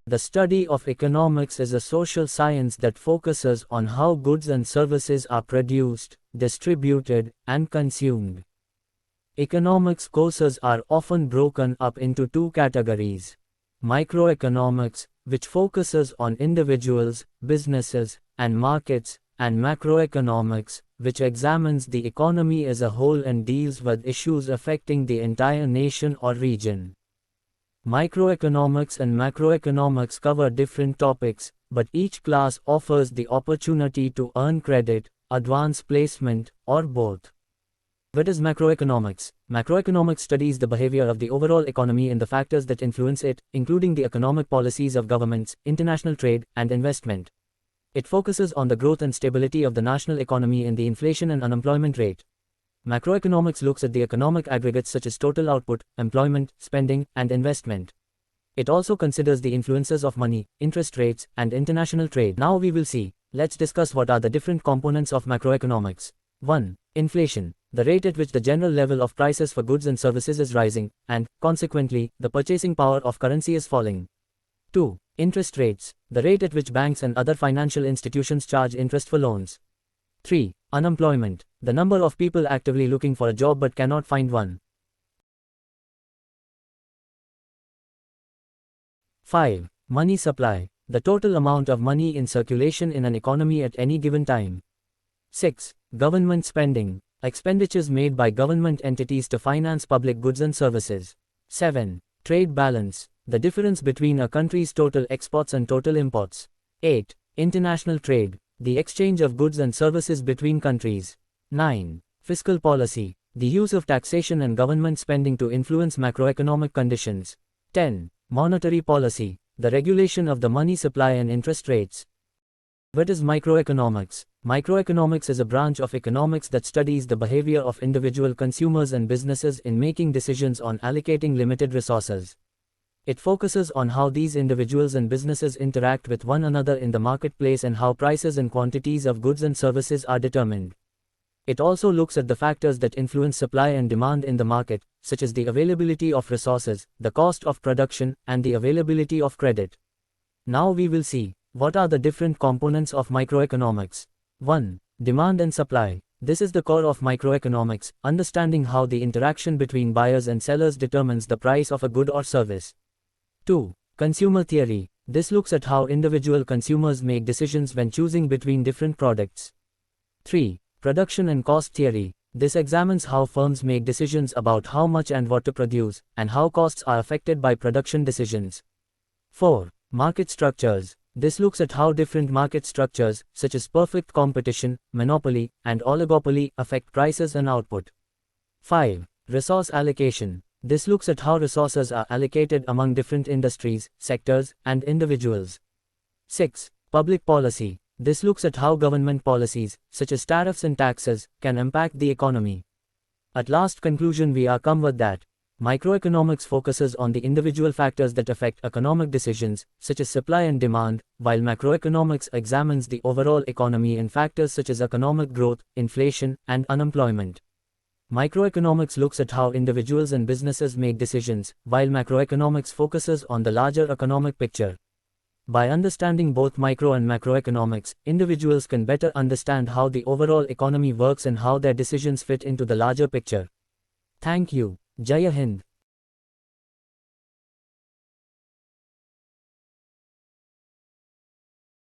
The study of economics is a social science that focuses on how goods and services are produced, distributed, and consumed. Economics courses are often broken up into two categories: microeconomics, which focuses on individuals, businesses, and markets, and macroeconomics, which examines the economy as a whole and deals with issues affecting the entire nation or region. Microeconomics and macroeconomics cover different topics, but each class offers the opportunity to earn credit, advance placement, or both. What is macroeconomics? Macroeconomics studies the behavior of the overall economy and the factors that influence it, including the economic policies of governments, international trade, and investment. It focuses on the growth and stability of the national economy and the inflation and unemployment rate. Macroeconomics looks at the economic aggregates such as total output, employment, spending, and investment. It also considers the influences of money, interest rates, and international trade. Now we will see. Let's discuss what are the different components of macroeconomics. 1. Inflation, the rate at which the general level of prices for goods and services is rising, and, consequently, the purchasing power of currency is falling. 2. Interest rates, the rate at which banks and other financial institutions charge interest for loans. 3. Unemployment, the number of people actively looking for a job but cannot find one. 5. Money supply, the total amount of money in circulation in an economy at any given time. 6. Government spending, expenditures made by government entities to finance public goods and services. 7. Trade balance, the difference between a country's total exports and total imports. 8. International trade, the exchange of goods and services between countries. 9. Fiscal policy, the use of taxation and government spending to influence macroeconomic conditions. 10. Monetary policy, the regulation of the money supply and interest rates. What is microeconomics? Microeconomics is a branch of economics that studies the behavior of individual consumers and businesses in making decisions on allocating limited resources. It focuses on how these individuals and businesses interact with one another in the marketplace and how prices and quantities of goods and services are determined. It also looks at the factors that influence supply and demand in the market, such as the availability of resources, the cost of production, and the availability of credit. Now we will see, what are the different components of microeconomics. 1. Demand and supply. This is the core of microeconomics, understanding how the interaction between buyers and sellers determines the price of a good or service. 2. Consumer theory. This looks at how individual consumers make decisions when choosing between different products. 3. Production and cost theory. This examines how firms make decisions about how much and what to produce, and how costs are affected by production decisions. 4. Market structures. This looks at how different market structures, such as perfect competition, monopoly, and oligopoly, affect prices and output. 5. Resource allocation. This looks at how resources are allocated among different industries, sectors, and individuals. 6. Public policy. This looks at how government policies, such as tariffs and taxes, can impact the economy. At last conclusion we are come with that microeconomics focuses on the individual factors that affect economic decisions, such as supply and demand, while macroeconomics examines the overall economy and factors such as economic growth, inflation, and unemployment. Microeconomics looks at how individuals and businesses make decisions, while macroeconomics focuses on the larger economic picture. By understanding both micro and macroeconomics, individuals can better understand how the overall economy works and how their decisions fit into the larger picture. Thank you. Jai Hind.